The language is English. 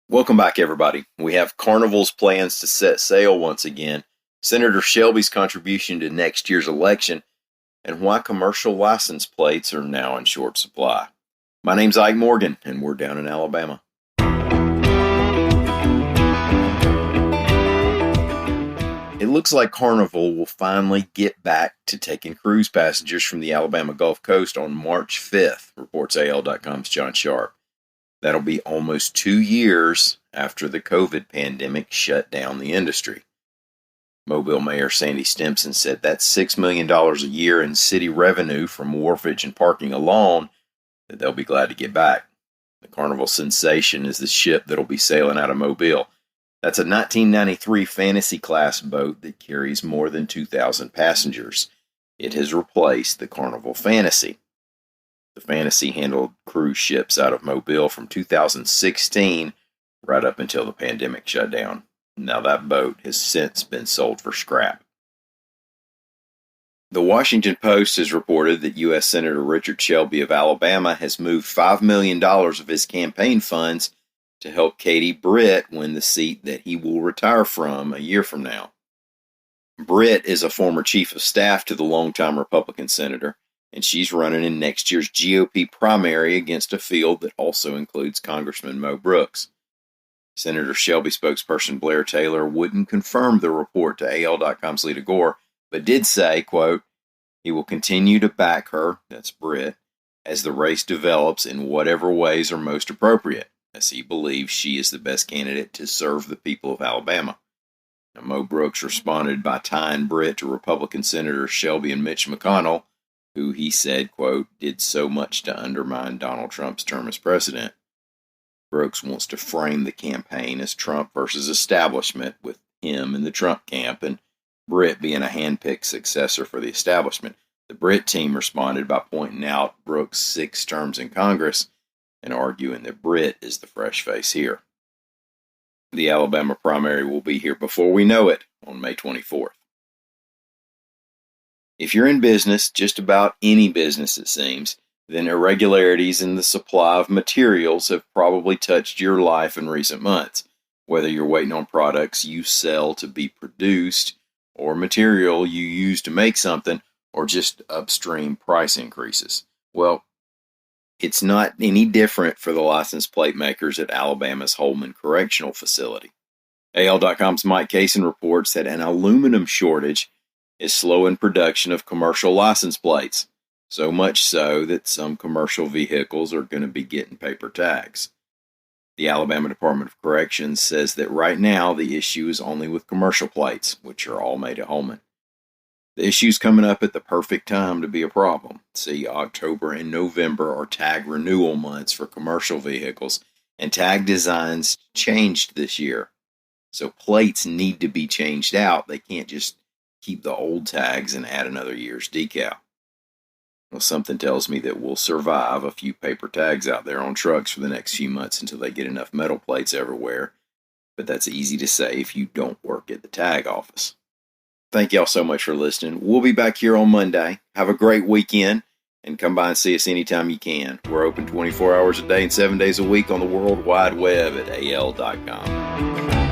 Welcome back, everybody. We have Carnival's plans to set sail once again, Senator Shelby's contribution to next year's election, and why commercial license plates are now in short supply. My name's Ike Morgan, and we're down in Alabama. It looks like Carnival will finally get back to taking cruise passengers from the Alabama Gulf Coast on March 5th, reports AL.com's John Sharp. That'll be almost 2 years after the COVID pandemic shut down the industry. Mobile Mayor Sandy Stimpson said that's $6 million a year in city revenue from wharfage and parking alone that they'll be glad to get back. The Carnival Sensation is the ship that'll be sailing out of Mobile. That's a 1993 Fantasy class boat that carries more than 2,000 passengers. It has replaced the Carnival Fantasy. The Fantasy handled cruise ships out of Mobile from 2016 right up until the pandemic shut down. Now that boat has since been sold for scrap. The Washington Post has reported that U.S. Senator Richard Shelby of Alabama has moved $5 million of his campaign funds to help Katie Britt win the seat that he will retire from a year from now. Britt is a former chief of staff to the longtime Republican senator, and she's running in next year's GOP primary against a field that also includes Congressman Mo Brooks. Senator Shelby spokesperson Blair Taylor wouldn't confirm the report to AL.com's Lita Gore, but did say, quote, he will continue to back her, that's Britt, as the race develops in whatever ways are most appropriate, as he believes she is the best candidate to serve the people of Alabama. Now, Mo Brooks responded by tying Britt to Republican Senators Shelby and Mitch McConnell, who he said, quote, did so much to undermine Donald Trump's term as president. Brooks wants to frame the campaign as Trump versus establishment, with him in the Trump camp and Britt being a handpicked successor for the establishment. The Britt team responded by pointing out Brooks' 6 terms in Congress and arguing that Britt is the fresh face here. The Alabama primary will be here before we know it on May 24th. If you're in business, just about any business it seems, then irregularities in the supply of materials have probably touched your life in recent months, whether you're waiting on products you sell to be produced, or material you use to make something, or just upstream price increases. Well, it's not any different for the license plate makers at Alabama's Holman Correctional Facility. AL.com's Mike Kaysen reports that an aluminum shortage is slowing production of commercial license plates, so much so that some commercial vehicles are going to be getting paper tags. The Alabama Department of Corrections says that right now the issue is only with commercial plates, which are all made at Holman. The issue's coming up at the perfect time to be a problem. See, October and November are tag renewal months for commercial vehicles, and tag designs changed this year. So plates need to be changed out. They can't just keep the old tags and add another year's decal. Well, something tells me that we'll survive a few paper tags out there on trucks for the next few months until they get enough metal plates everywhere. But that's easy to say if you don't work at the tag office. Thank y'all so much for listening. We'll be back here on Monday. Have a great weekend, and come by and see us anytime you can. We're open 24 hours a day and 7 days a week on the World Wide Web at AL.com.